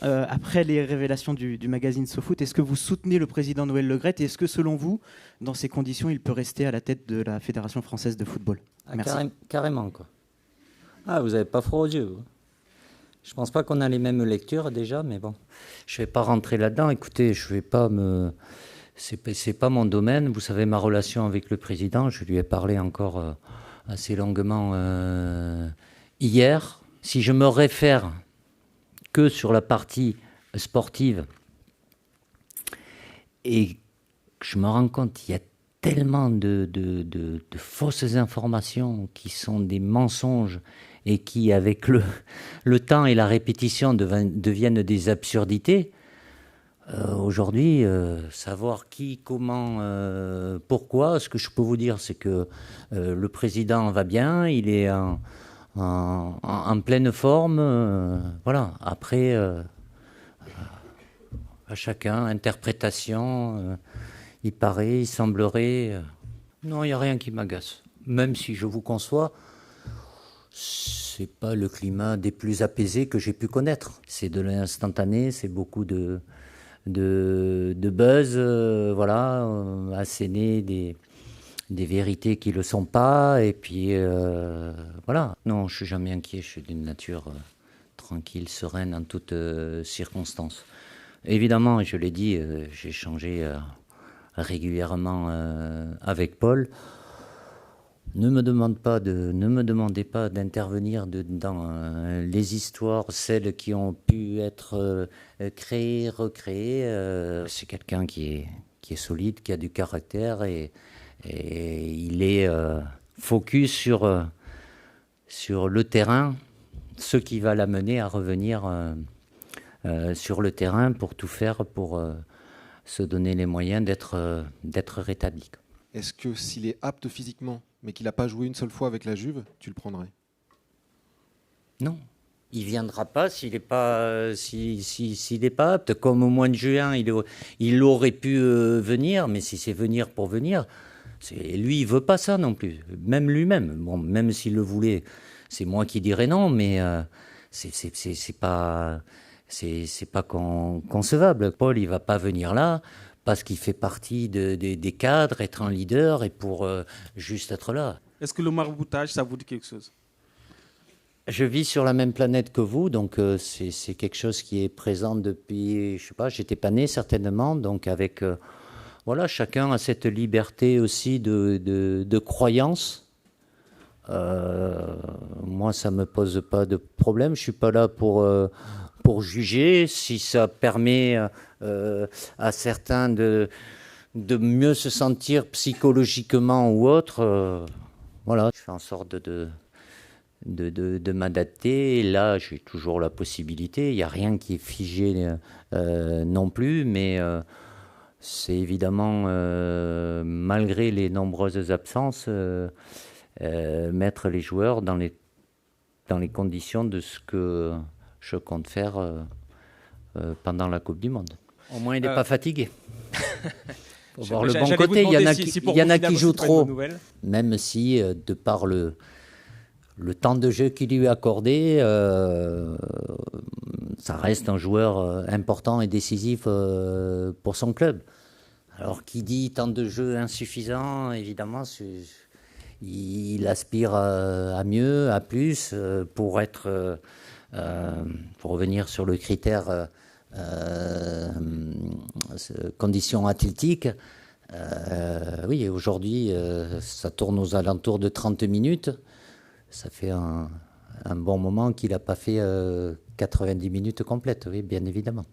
Après les révélations du magazine SoFoot, est-ce que vous soutenez le président Noël Le Graët et est-ce que selon vous, dans ces conditions, il peut rester à la tête de la Fédération française de football? Merci. Carrément, quoi. Ah, vous n'avez pas froid aux yeux, vous. Je pense pas qu'on a les mêmes lectures déjà, mais bon, je vais pas rentrer là-dedans. Écoutez, je vais pas me... C'est pas mon domaine. Vous savez, ma relation avec le président, je lui ai parlé encore assez longuement hier. Si je me réfère que sur la partie sportive, et je me rends compte qu'il y a tellement de fausses informations qui sont des mensonges et qui, avec le temps et la répétition, deviennent des absurdités. Aujourd'hui, savoir qui, comment, pourquoi, ce que je peux vous dire, c'est que le président va bien, il est en pleine forme. Voilà. Après, à chacun, interprétation, il paraît, il semblerait. Non, il n'y a rien qui m'agace. Même si je vous conçois, c'est pas le climat des plus apaisés que j'ai pu connaître. C'est de l'instantané, c'est beaucoup de buzz, voilà, asséner des vérités qui ne le sont pas, et puis voilà. Non, je ne suis jamais inquiet, je suis d'une nature tranquille, sereine en toutes circonstances. Évidemment, je l'ai dit, j'ai échangé régulièrement avec Paul. Ne me demandez pas d'intervenir dans les histoires, celles qui ont pu être créées, recréées. C'est quelqu'un qui est solide, qui a du caractère et il est focus sur le terrain, ce qui va l'amener à revenir sur le terrain pour tout faire pour se donner les moyens d'être rétabli. Est-ce que s'il est apte physiquement, mais qu'il n'a pas joué une seule fois avec la Juve, tu le prendrais? Non. Il ne viendra pas s'il n'est pas, s'il n'est pas apte. Comme au mois de juin, il aurait pu venir, mais si c'est venir pour venir, lui, il ne veut pas ça non plus. Même lui-même. Bon, même s'il le voulait, c'est moi qui dirais non, mais c'est pas concevable. Paul, il ne va pas venir là parce qu'il fait partie des cadres, être un leader et pour juste être là. Est-ce que le maraboutage, ça vous dit quelque chose? Je vis sur la même planète que vous, donc c'est quelque chose qui est présent depuis, je sais pas, j'étais pas né certainement, donc avec, voilà, chacun a cette liberté aussi de croyance. Moi, ça me pose pas de problème, je suis pas là pour juger. Si ça permet à certains de mieux se sentir psychologiquement ou autre, voilà, je fais en sorte de m'adapter. Et là, j'ai toujours la possibilité. Il n'y a rien qui est figé non plus, mais c'est évidemment, malgré les nombreuses absences, mettre les joueurs dans les conditions de ce que je compte faire pendant la Coupe du Monde. Au moins, il n'est pas fatigué. Faut voir le bon côté. Il y en a qui jouent trop, même si, de par le temps de jeu qu'il lui est accordé, ça reste un joueur important et décisif pour son club. Alors, qui dit temps de jeu insuffisant, évidemment, il aspire à mieux, à plus, pour revenir sur le critère conditions athlétiques. Oui, aujourd'hui, ça tourne aux alentours de 30 minutes. Ça fait un bon moment qu'il n'a pas fait 90 minutes complètes, oui, bien évidemment.